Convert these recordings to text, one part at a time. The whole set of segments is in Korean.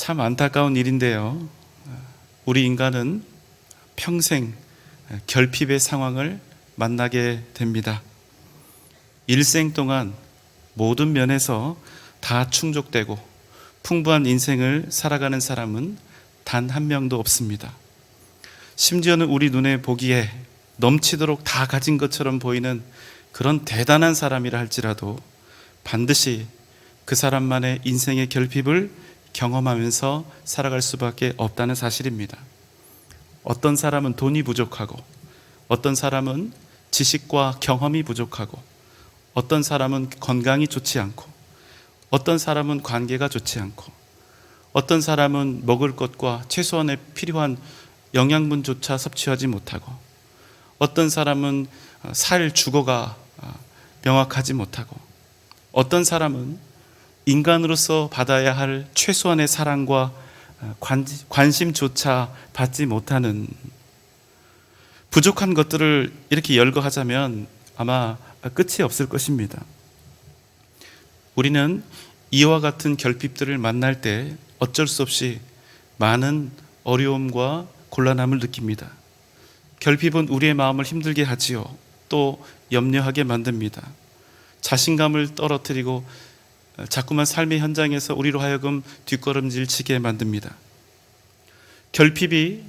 참 안타까운 일인데요. 우리 인간은 평생 결핍의 상황을 만나게 됩니다. 일생 동안 모든 면에서 다 충족되고 풍부한 인생을 살아가는 사람은 단 한 명도 없습니다. 심지어는 우리 눈에 보기에 넘치도록 다 가진 것처럼 보이는 그런 대단한 사람이라 할지라도 반드시 그 사람만의 인생의 결핍을 경험하면서 살아갈 수밖에 없다는 사실입니다. 어떤 사람은 돈이 부족하고, 어떤 사람은 지식과 경험이 부족하고, 어떤 사람은 건강이 좋지 않고, 어떤 사람은 관계가 좋지 않고, 어떤 사람은 먹을 것과 최소한의 필요한 영양분조차 섭취하지 못하고, 어떤 사람은 살 주거가 명확하지 못하고, 어떤 사람은 인간으로서 받아야 할 최소한의 사랑과 관심조차 받지 못하는, 부족한 것들을 이렇게 열거하자면 아마 끝이 없을 것입니다. 우리는 이와 같은 결핍들을 만날 때 어쩔 수 없이 많은 어려움과 곤란함을 느낍니다. 결핍은 우리의 마음을 힘들게 하지요. 또 염려하게 만듭니다. 자신감을 떨어뜨리고 자꾸만 삶의 현장에서 우리로 하여금 뒷걸음질 치게 만듭니다. 결핍이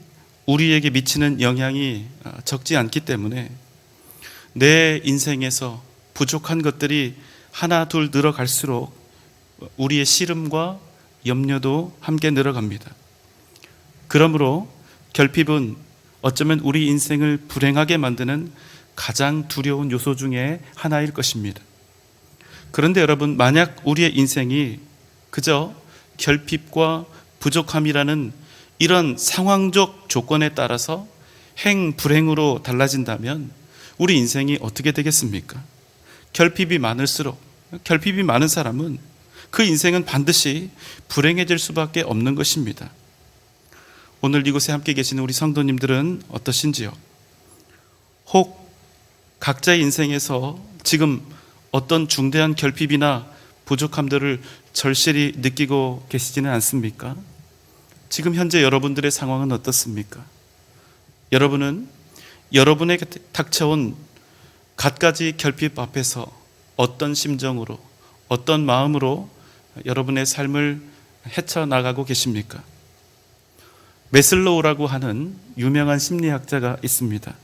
우리에게 미치는 영향이 적지 않기 때문에 내 인생에서 부족한 것들이 하나 둘 늘어갈수록 우리의 시름과 염려도 함께 늘어갑니다. 그러므로 결핍은 어쩌면 우리 인생을 불행하게 만드는 가장 두려운 요소 중에 하나일 것입니다. 그런데 여러분, 만약 우리의 인생이 그저 결핍과 부족함이라는 이런 상황적 조건에 따라서 행불행으로 달라진다면 우리 인생이 어떻게 되겠습니까? 결핍이 많을수록, 결핍이 많은 사람은 그 인생은 반드시 불행해질 수밖에 없는 것입니다. 오늘 이곳에 함께 계시는 우리 성도님들은 어떠신지요? 혹 각자의 인생에서 지금 어떤 중대한 결핍이나 부족함들을 절실히 느끼고 계시지는 않습니까? 지금 현재 여러분들의 상황은 어떻습니까? 여러분은 여러분에게 닥쳐온 갖가지 결핍 앞에서 어떤 심정으로, 어떤 마음으로 여러분의 삶을 헤쳐나가고 계십니까? 메슬로우라고 하는 유명한 심리학자가 있습니다.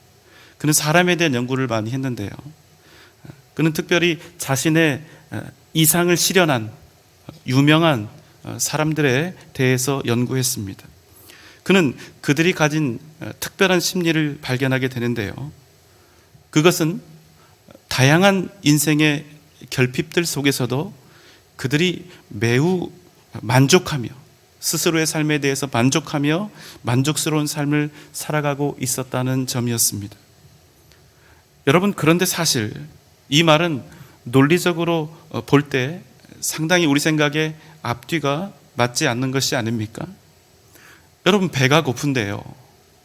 그는 사람에 대한 연구를 많이 했는데요, 그는 특별히 자신의 이상을 실현한 유명한 사람들에 대해서 연구했습니다. 그는 그들이 가진 특별한 심리를 발견하게 되는데요, 그것은 다양한 인생의 결핍들 속에서도 그들이 매우 만족하며, 스스로의 삶에 대해서 만족하며 만족스러운 삶을 살아가고 있었다는 점이었습니다. 여러분, 그런데 사실 이 말은 논리적으로 볼 때 상당히 우리 생각에 앞뒤가 맞지 않는 것이 아닙니까? 여러분, 배가 고픈데요,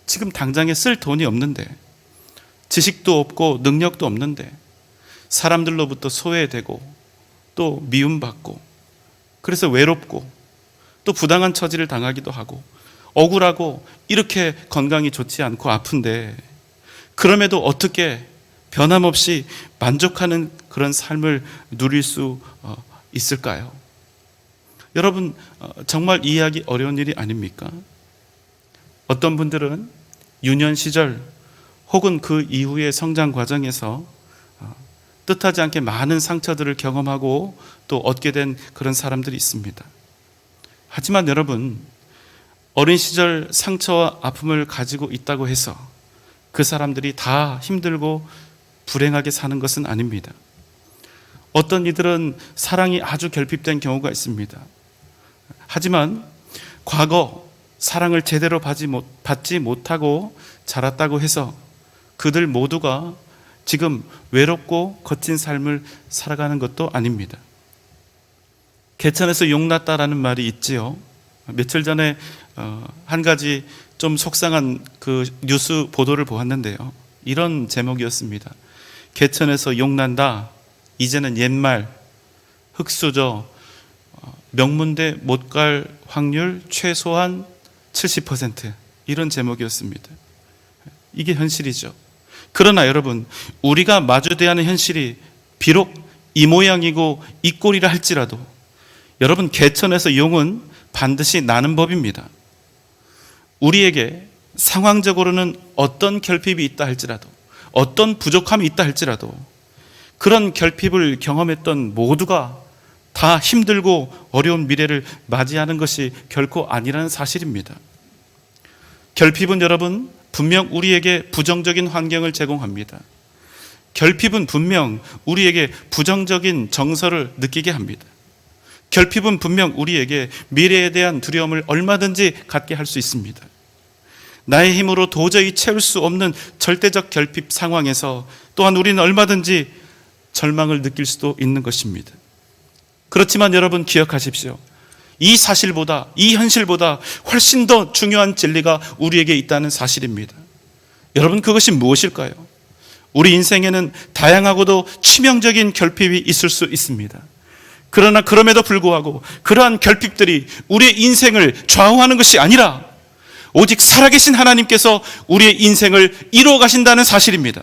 지금 당장에 쓸 돈이 없는데, 지식도 없고 능력도 없는데, 사람들로부터 소외되고 또 미움받고, 그래서 외롭고 또 부당한 처지를 당하기도 하고 억울하고, 이렇게 건강이 좋지 않고 아픈데 그럼에도 어떻게 변함없이 만족하는 그런 삶을 누릴 수 있을까요? 여러분, 정말 이해하기 어려운 일이 아닙니까? 어떤 분들은 유년 시절 혹은 그 이후의 성장 과정에서 뜻하지 않게 많은 상처들을 경험하고 또 얻게 된 그런 사람들이 있습니다. 하지만 여러분, 어린 시절 상처와 아픔을 가지고 있다고 해서 그 사람들이 다 힘들고 불행하게 사는 것은 아닙니다. 어떤 이들은 사랑이 아주 결핍된 경우가 있습니다. 하지만 과거 사랑을 제대로 받지 못하고 자랐다고 해서 그들 모두가 지금 외롭고 거친 삶을 살아가는 것도 아닙니다. 개천에서 용났다라는 말이 있지요. 며칠 전에 한 가지 좀 속상한 그 뉴스 보도를 보았는데요, 이런 제목이었습니다. 개천에서 용난다, 이제는 옛말, 흙수저, 명문대 못 갈 확률 최소한 70% 이런 제목이었습니다. 이게 현실이죠. 그러나 여러분, 우리가 마주대야 하는 현실이 비록 이 모양이고 이 꼴이라 할지라도 여러분, 개천에서 용은 반드시 나는 법입니다. 우리에게 상황적으로는 어떤 결핍이 있다 할지라도, 어떤 부족함이 있다 할지라도 그런 결핍을 경험했던 모두가 다 힘들고 어려운 미래를 맞이하는 것이 결코 아니라는 사실입니다. 결핍은 여러분 분명 우리에게 부정적인 환경을 제공합니다. 결핍은 분명 우리에게 부정적인 정서를 느끼게 합니다. 결핍은 분명 우리에게 미래에 대한 두려움을 얼마든지 갖게 할 수 있습니다. 나의 힘으로 도저히 채울 수 없는 절대적 결핍 상황에서 또한 우리는 얼마든지 절망을 느낄 수도 있는 것입니다. 그렇지만 여러분 기억하십시오. 이 사실보다, 이 현실보다 훨씬 더 중요한 진리가 우리에게 있다는 사실입니다. 여러분, 그것이 무엇일까요? 우리 인생에는 다양하고도 치명적인 결핍이 있을 수 있습니다. 그러나 그럼에도 불구하고 그러한 결핍들이 우리의 인생을 좌우하는 것이 아니라 오직 살아계신 하나님께서 우리의 인생을 이루어 가신다는 사실입니다.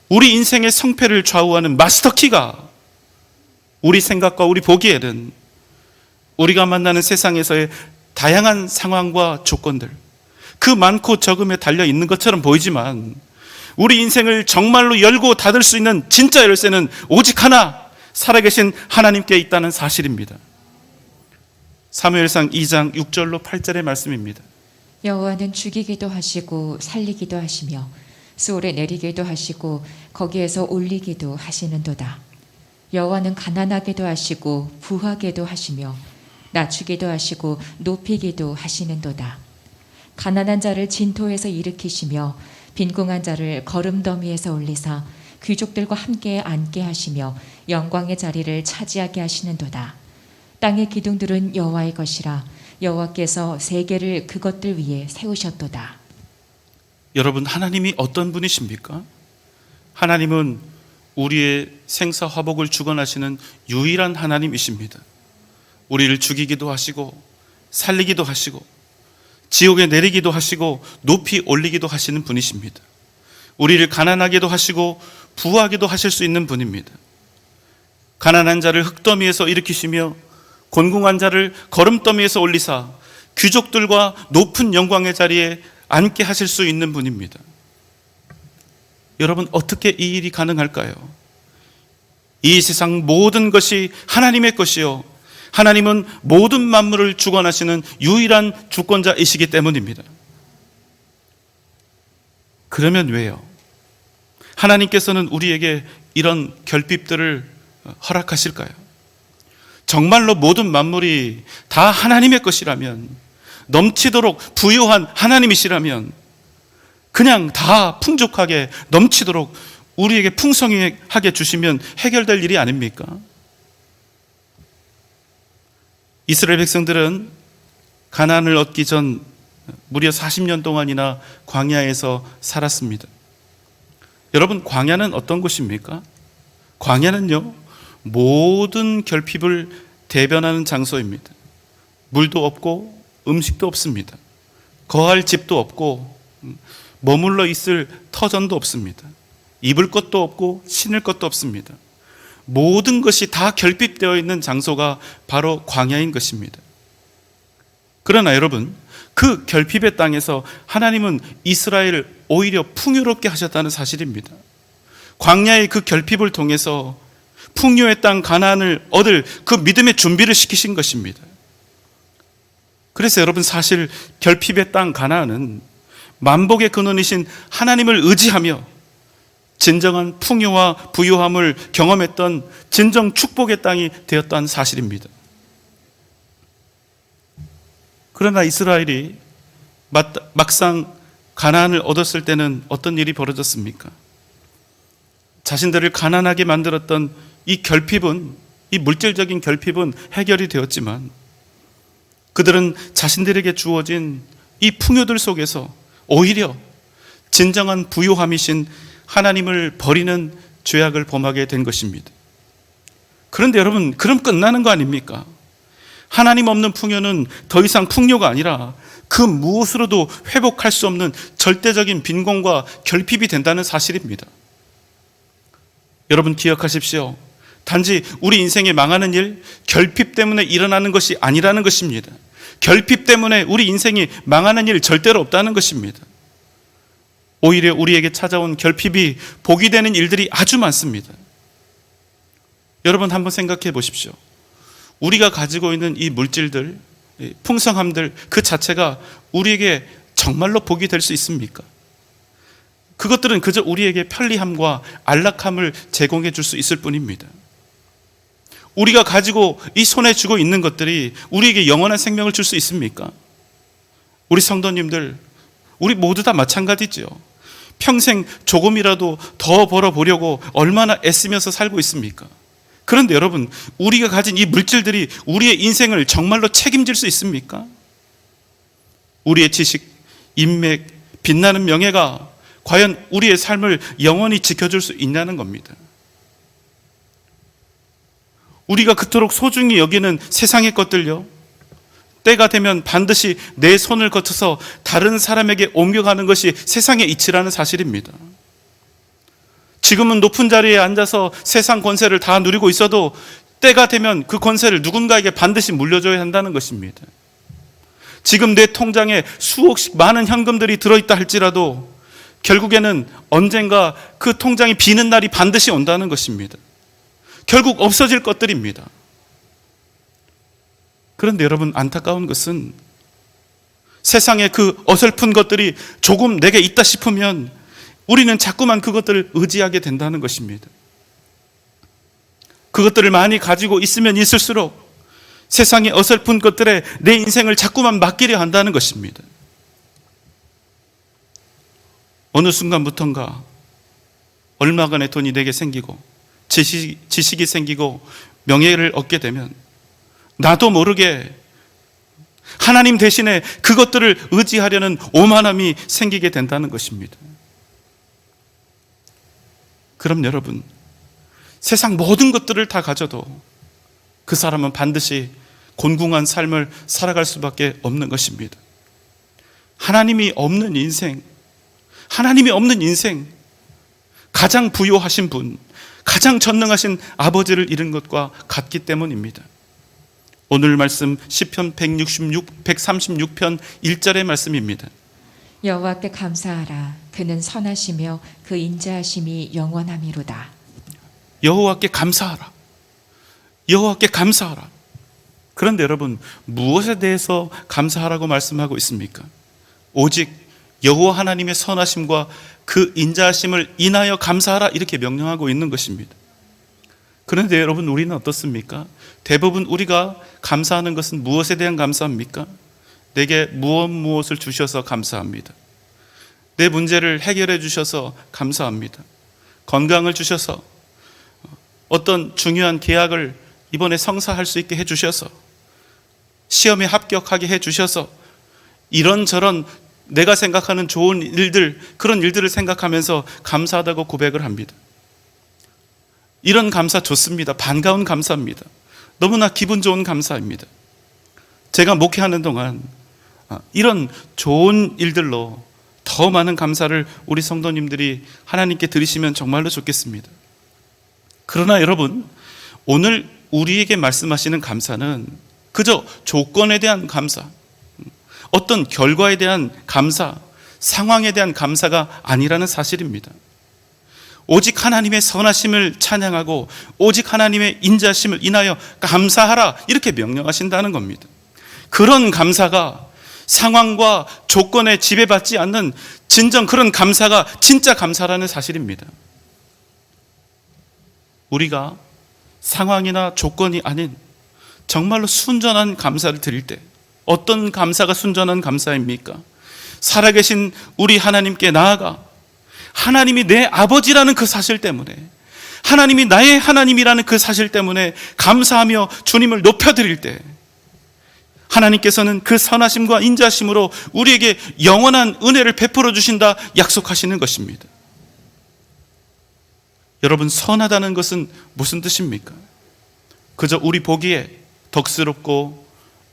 우리 인생의 성패를 좌우하는 마스터키가 우리 생각과 우리 보기에는 우리가 만나는 세상에서의 다양한 상황과 조건들, 그 많고 적음에 달려 있는 것처럼 보이지만 우리 인생을 정말로 열고 닫을 수 있는 진짜 열쇠는 오직 하나, 살아계신 하나님께 있다는 사실입니다. 사무엘상 2장 6절로 8절의 말씀입니다. 여호와는 죽이기도 하시고 살리기도 하시며 수월에 내리기도 하시고 거기에서 올리기도 하시는도다. 여호와는 가난하게도 하시고 부하게도 하시며 낮추기도 하시고 높이기도 하시는도다. 가난한 자를 진토에서 일으키시며 빈궁한 자를 거름더미에서 올리사 귀족들과 함께 앉게 하시며 영광의 자리를 차지하게 하시는도다. 땅의 기둥들은 여호와의 것이라 여호와께서 세계를 그것들 위에 세우셨도다. 여러분, 하나님이 어떤 분이십니까? 하나님은 우리의 생사화복을 주관하시는 유일한 하나님이십니다. 우리를 죽이기도 하시고 살리기도 하시고 지옥에 내리기도 하시고 높이 올리기도 하시는 분이십니다. 우리를 가난하게도 하시고 부하게도 하실 수 있는 분입니다. 가난한 자를 흙더미에서 일으키시며 곤궁한 자를 거름더미에서 올리사 귀족들과 높은 영광의 자리에 앉게 하실 수 있는 분입니다. 여러분, 어떻게 이 일이 가능할까요? 이 세상 모든 것이 하나님의 것이요, 하나님은 모든 만물을 주관하시는 유일한 주권자이시기 때문입니다. 그러면 왜요? 하나님께서는 우리에게 이런 결핍들을 허락하실까요? 정말로 모든 만물이 다 하나님의 것이라면, 넘치도록 부유한 하나님이시라면 그냥 다 풍족하게 넘치도록 우리에게 풍성하게 주시면 해결될 일이 아닙니까? 이스라엘 백성들은 가나안을 얻기 전 무려 40년 동안이나 광야에서 살았습니다. 여러분, 광야는 어떤 곳입니까? 광야는요, 모든 결핍을 대변하는 장소입니다. 물도 없고 음식도 없습니다. 거할 집도 없고 머물러 있을 터전도 없습니다. 입을 것도 없고 신을 것도 없습니다. 모든 것이 다 결핍되어 있는 장소가 바로 광야인 것입니다. 그러나 여러분, 그 결핍의 땅에서 하나님은 이스라엘을 오히려 풍요롭게 하셨다는 사실입니다. 광야의 그 결핍을 통해서 풍요의 땅 가나안을 얻을 그 믿음의 준비를 시키신 것입니다. 그래서 여러분, 사실 결핍의 땅 가나안은 만복의 근원이신 하나님을 의지하며 진정한 풍요와 부유함을 경험했던 진정 축복의 땅이 되었다는 사실입니다. 그러나 이스라엘이 막상 가나안을 얻었을 때는 어떤 일이 벌어졌습니까? 자신들을 가난하게 만들었던 이 결핍은, 이 물질적인 결핍은 해결이 되었지만 그들은 자신들에게 주어진 이 풍요들 속에서 오히려 진정한 부요함이신 하나님을 버리는 죄악을 범하게 된 것입니다. 그런데 여러분, 그럼 끝나는 거 아닙니까? 하나님 없는 풍요는 더 이상 풍요가 아니라 그 무엇으로도 회복할 수 없는 절대적인 빈곤과 결핍이 된다는 사실입니다. 여러분 기억하십시오. 단지 우리 인생에 망하는 일, 결핍 때문에 일어나는 것이 아니라는 것입니다. 결핍 때문에 우리 인생이 망하는 일 절대로 없다는 것입니다. 오히려 우리에게 찾아온 결핍이 복이 되는 일들이 아주 많습니다. 여러분 한번 생각해 보십시오. 우리가 가지고 있는 이 물질들, 이 풍성함들 그 자체가 우리에게 정말로 복이 될 수 있습니까? 그것들은 그저 우리에게 편리함과 안락함을 제공해 줄 수 있을 뿐입니다. 우리가 가지고 이 손에 쥐고 있는 것들이 우리에게 영원한 생명을 줄 수 있습니까? 우리 성도님들, 우리 모두 다 마찬가지죠. 평생 조금이라도 더 벌어보려고 얼마나 애쓰면서 살고 있습니까? 그런데 여러분, 우리가 가진 이 물질들이 우리의 인생을 정말로 책임질 수 있습니까? 우리의 지식, 인맥, 빛나는 명예가 과연 우리의 삶을 영원히 지켜줄 수 있냐는 겁니다. 우리가 그토록 소중히 여기는 세상의 것들요, 때가 되면 반드시 내 손을 거쳐서 다른 사람에게 옮겨가는 것이 세상의 이치라는 사실입니다. 지금은 높은 자리에 앉아서 세상 권세를 다 누리고 있어도 때가 되면 그 권세를 누군가에게 반드시 물려줘야 한다는 것입니다. 지금 내 통장에 수억씩 많은 현금들이 들어있다 할지라도 결국에는 언젠가 그 통장이 비는 날이 반드시 온다는 것입니다. 결국 없어질 것들입니다. 그런데 여러분, 안타까운 것은 세상에 그 어설픈 것들이 조금 내게 있다 싶으면 우리는 자꾸만 그것들을 의지하게 된다는 것입니다. 그것들을 많이 가지고 있으면 있을수록 세상의 어설픈 것들에 내 인생을 자꾸만 맡기려 한다는 것입니다. 어느 순간부턴가 얼마간의 돈이 내게 생기고 지식이 생기고 명예를 얻게 되면 나도 모르게 하나님 대신에 그것들을 의지하려는 오만함이 생기게 된다는 것입니다. 그럼 여러분, 세상 모든 것들을 다 가져도 그 사람은 반드시 곤궁한 삶을 살아갈 수밖에 없는 것입니다. 하나님이 없는 인생, 가장 부요하신 분, 가장 전능하신 아버지를 잃은 것과 같기 때문입니다. 오늘 말씀 시편 136편 1절의 말씀입니다. 여호와께 감사하라. 그는 선하시며 그 인자하심이 영원함이로다. 여호와께 감사하라. 여호와께 감사하라. 그런데 여러분, 무엇에 대해서 감사하라고 말씀하고 있습니까? 오직 여호와 하나님의 선하심과 그 인자하심을 인하여 감사하라, 이렇게 명령하고 있는 것입니다. 그런데 여러분, 우리는 어떻습니까? 대부분 우리가 감사하는 것은 무엇에 대한 감사입니까? 내게 무엇을 주셔서 감사합니다. 내 문제를 해결해 주셔서 감사합니다. 건강을 주셔서, 어떤 중요한 계약을 이번에 성사할 수 있게 해주셔서, 시험에 합격하게 해주셔서, 이런저런 내가 생각하는 좋은 일들, 그런 일들을 생각하면서 감사하다고 고백을 합니다. 이런 감사 좋습니다. 반가운 감사입니다. 너무나 기분 좋은 감사입니다. 제가 목회하는 동안 이런 좋은 일들로 더 많은 감사를 우리 성도님들이 하나님께 드리시면 정말로 좋겠습니다. 그러나 여러분, 오늘 우리에게 말씀하시는 감사는 그저 조건에 대한 감사, 어떤 결과에 대한 감사, 상황에 대한 감사가 아니라는 사실입니다. 오직 하나님의 선하심을 찬양하고 오직 하나님의 인자심을 인하여 감사하라, 이렇게 명령하신다는 겁니다. 그런 감사가 상황과 조건에 지배받지 않는 진정 그런 감사가 진짜 감사라는 사실입니다. 우리가 상황이나 조건이 아닌 정말로 순전한 감사를 드릴 때, 어떤 감사가 순전한 감사입니까? 살아계신 우리 하나님께 나아가 하나님이 내 아버지라는 그 사실 때문에, 하나님이 나의 하나님이라는 그 사실 때문에 감사하며 주님을 높여드릴 때, 하나님께서는 그 선하심과 인자심으로 우리에게 영원한 은혜를 베풀어 주신다 약속하시는 것입니다. 여러분, 선하다는 것은 무슨 뜻입니까? 그저 우리 보기에 덕스럽고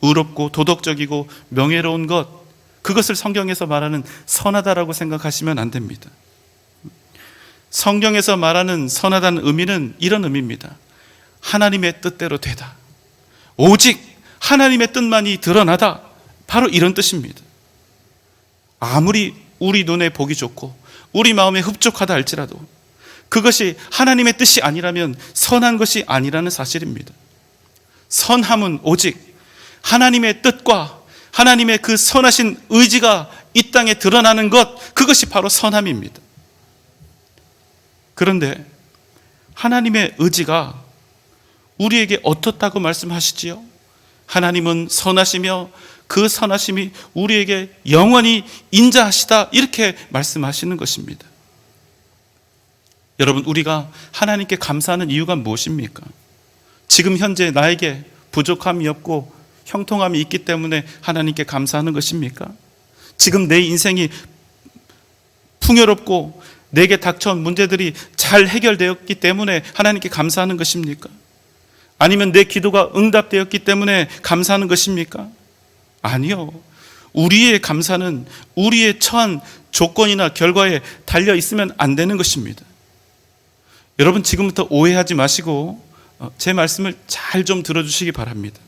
의롭고 도덕적이고 명예로운 것, 그것을 성경에서 말하는 선하다라고 생각하시면 안 됩니다. 성경에서 말하는 선하다는 의미는 이런 의미입니다. 하나님의 뜻대로 되다. 오직 하나님의 뜻만이 드러나다. 바로 이런 뜻입니다. 아무리 우리 눈에 보기 좋고 우리 마음에 흡족하다 할지라도 그것이 하나님의 뜻이 아니라면 선한 것이 아니라는 사실입니다. 선함은 오직 하나님의 뜻과 하나님의 그 선하신 의지가 이 땅에 드러나는 것, 그것이 바로 선함입니다. 그런데 하나님의 의지가 우리에게 어떻다고 말씀하시지요? 하나님은 선하시며 그 선하심이 우리에게 영원히 인자하시다, 이렇게 말씀하시는 것입니다. 여러분, 우리가 하나님께 감사하는 이유가 무엇입니까? 지금 현재 나에게 부족함이 없고 형통함이 있기 때문에 하나님께 감사하는 것입니까? 지금 내 인생이 풍요롭고 내게 닥쳐온 문제들이 잘 해결되었기 때문에 하나님께 감사하는 것입니까? 아니면 내 기도가 응답되었기 때문에 감사하는 것입니까? 아니요. 우리의 감사는 우리의 처한 조건이나 결과에 달려 있으면 안 되는 것입니다. 여러분, 지금부터 오해하지 마시고 제 말씀을 잘 좀 들어주시기 바랍니다.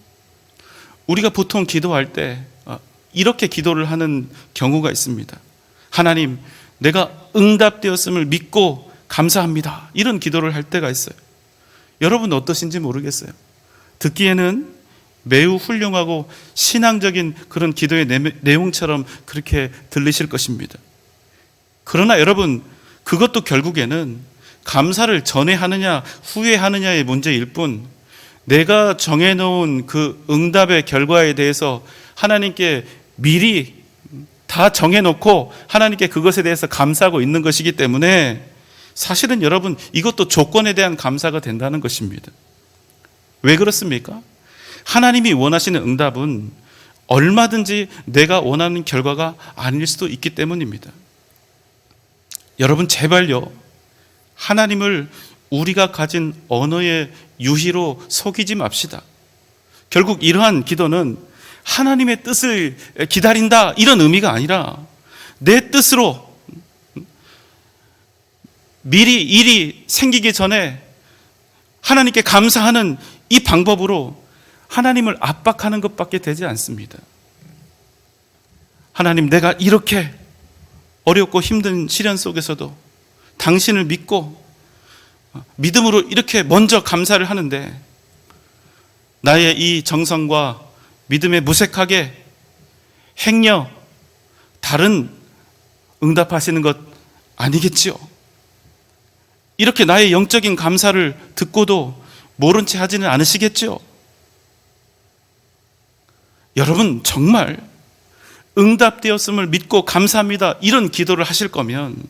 우리가 보통 기도할 때 이렇게 기도를 하는 경우가 있습니다. 하나님, 내가 응답되었음을 믿고 감사합니다. 이런 기도를 할 때가 있어요. 여러분 어떠신지 모르겠어요. 듣기에는 매우 훌륭하고 신앙적인 그런 기도의 내용처럼 그렇게 들리실 것입니다. 그러나 여러분, 그것도 결국에는 감사를 전에 하느냐 후에 하느냐의 문제일 뿐, 내가 정해놓은 그 응답의 결과에 대해서 하나님께 미리 다 정해놓고 하나님께 그것에 대해서 감사하고 있는 것이기 때문에 사실은 여러분, 이것도 조건에 대한 감사가 된다는 것입니다. 왜 그렇습니까? 하나님이 원하시는 응답은 얼마든지 내가 원하는 결과가 아닐 수도 있기 때문입니다. 여러분, 제발요, 하나님을 우리가 가진 언어의 유희로 속이지 맙시다. 결국 이러한 기도는 하나님의 뜻을 기다린다, 이런 의미가 아니라 내 뜻으로 미리 일이 생기기 전에 하나님께 감사하는 이 방법으로 하나님을 압박하는 것밖에 되지 않습니다. 하나님, 내가 이렇게 어렵고 힘든 시련 속에서도 당신을 믿고 믿음으로 이렇게 먼저 감사를 하는데 나의 이 정성과 믿음에 무색하게 행여 다른 응답하시는 것 아니겠지요? 이렇게 나의 영적인 감사를 듣고도 모른 채 하지는 않으시겠죠? 여러분, 정말 응답되었음을 믿고 감사합니다, 이런 기도를 하실 거면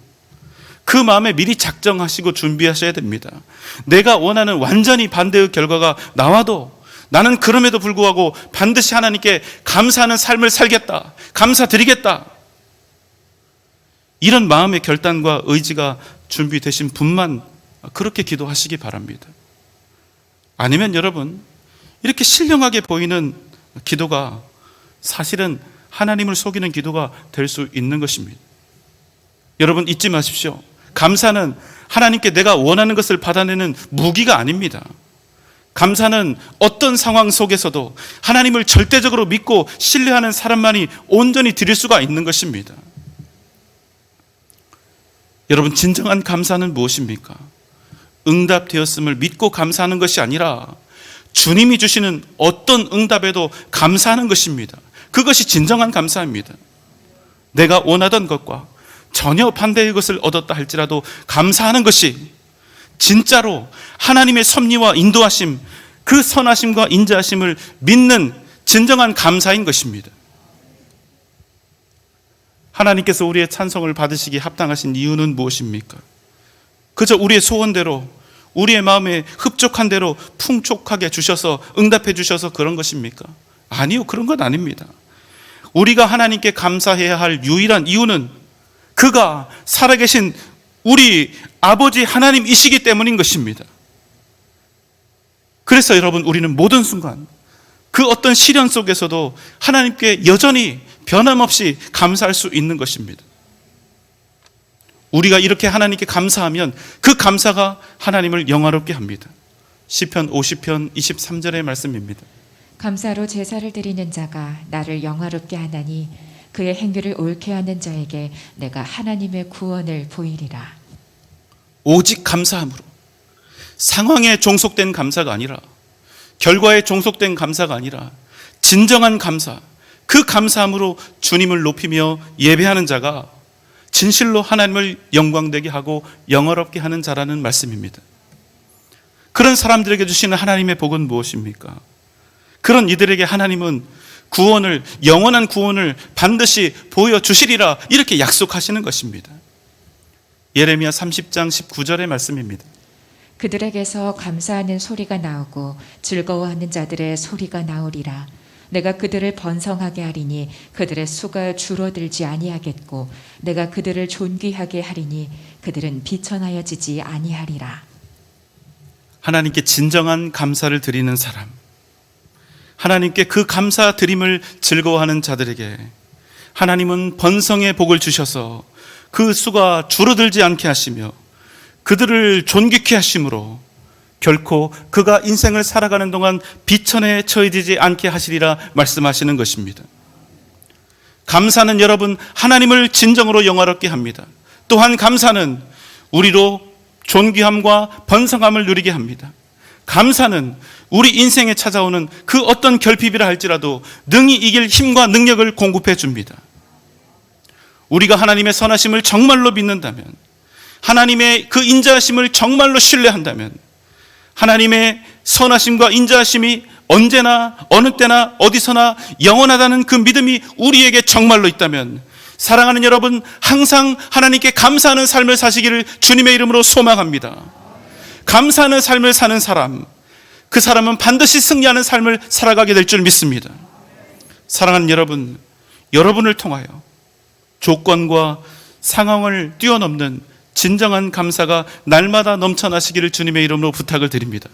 그 마음에 미리 작정하시고 준비하셔야 됩니다. 내가 원하는 완전히 반대의 결과가 나와도 나는 그럼에도 불구하고 반드시 하나님께 감사하는 삶을 살겠다, 감사드리겠다, 이런 마음의 결단과 의지가 준비되신 분만 그렇게 기도하시기 바랍니다. 아니면 여러분, 이렇게 신령하게 보이는 기도가 사실은 하나님을 속이는 기도가 될 수 있는 것입니다. 여러분, 잊지 마십시오. 감사는 하나님께 내가 원하는 것을 받아내는 무기가 아닙니다. 감사는 어떤 상황 속에서도 하나님을 절대적으로 믿고 신뢰하는 사람만이 온전히 드릴 수가 있는 것입니다. 여러분, 진정한 감사는 무엇입니까? 응답되었음을 믿고 감사하는 것이 아니라 주님이 주시는 어떤 응답에도 감사하는 것입니다. 그것이 진정한 감사입니다. 내가 원하던 것과 전혀 반대의 것을 얻었다 할지라도 감사하는 것이 진짜로 하나님의 섭리와 인도하심, 그 선하심과 인자하심을 믿는 진정한 감사인 것입니다. 하나님께서 우리의 찬송을 받으시기 합당하신 이유는 무엇입니까? 그저 우리의 소원대로, 우리의 마음에 흡족한 대로 풍족하게 주셔서 응답해 주셔서 그런 것입니까? 아니요, 그런 건 아닙니다. 우리가 하나님께 감사해야 할 유일한 이유는 그가 살아계신 우리 아버지 하나님이시기 때문인 것입니다. 그래서 여러분, 우리는 모든 순간 그 어떤 시련 속에서도 하나님께 여전히 변함없이 감사할 수 있는 것입니다. 우리가 이렇게 하나님께 감사하면 그 감사가 하나님을 영화롭게 합니다. 시편 50편 23절의 말씀입니다. 감사로 제사를 드리는 자가 나를 영화롭게 하나니 그의 행위를 옳게 하는 자에게 내가 하나님의 구원을 보이리라. 오직 감사함으로, 상황에 종속된 감사가 아니라, 결과에 종속된 감사가 아니라 진정한 감사, 그 감사함으로 주님을 높이며 예배하는 자가 진실로 하나님을 영광되게 하고 영화롭게 하는 자라는 말씀입니다. 그런 사람들에게 주시는 하나님의 복은 무엇입니까? 그런 이들에게 하나님은 구원을, 영원한 구원을 반드시 보여주시리라 이렇게 약속하시는 것입니다. 예레미야 30장 19절의 말씀입니다. 그들에게서 감사하는 소리가 나오고 즐거워하는 자들의 소리가 나오리라. 내가 그들을 번성하게 하리니 그들의 수가 줄어들지 아니하겠고 내가 그들을 존귀하게 하리니 그들은 비천하여지지 아니하리라. 하나님께 진정한 감사를 드리는 사람, 하나님께 그 감사 드림을 즐거워하는 자들에게 하나님은 번성의 복을 주셔서 그 수가 줄어들지 않게 하시며 그들을 존귀케 하심으로 결코 그가 인생을 살아가는 동안 비천에 처해지지 않게 하시리라 말씀하시는 것입니다. 감사는 여러분 하나님을 진정으로 영화롭게 합니다. 또한 감사는 우리로 존귀함과 번성함을 누리게 합니다. 감사는 우리 인생에 찾아오는 그 어떤 결핍이라 할지라도 능히 이길 힘과 능력을 공급해 줍니다. 우리가 하나님의 선하심을 정말로 믿는다면, 하나님의 그 인자하심을 정말로 신뢰한다면, 하나님의 선하심과 인자하심이 언제나 어느 때나 어디서나 영원하다는 그 믿음이 우리에게 정말로 있다면, 사랑하는 여러분, 항상 하나님께 감사하는 삶을 사시기를 주님의 이름으로 소망합니다. 감사하는 삶을 사는 사람, 그 사람은 반드시 승리하는 삶을 살아가게 될 줄 믿습니다. 사랑하는 여러분, 여러분을 통하여 조건과 상황을 뛰어넘는 진정한 감사가 날마다 넘쳐나시기를 주님의 이름으로 부탁을 드립니다.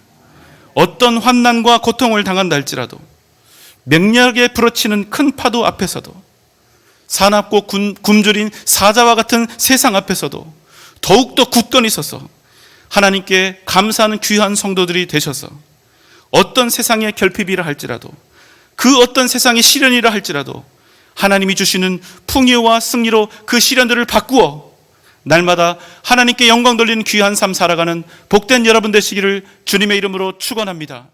어떤 환난과 고통을 당한다 할지라도, 맹렬하게 부러치는 큰 파도 앞에서도, 사납고 굶주린 사자와 같은 세상 앞에서도 더욱더 굳건히 서서 하나님께 감사하는 귀한 성도들이 되셔서 어떤 세상의 결핍이라 할지라도, 그 어떤 세상의 시련이라 할지라도 하나님이 주시는 풍요와 승리로 그 시련들을 바꾸어 날마다 하나님께 영광 돌리는 귀한 삶 살아가는 복된 여러분 되시기를 주님의 이름으로 축원합니다.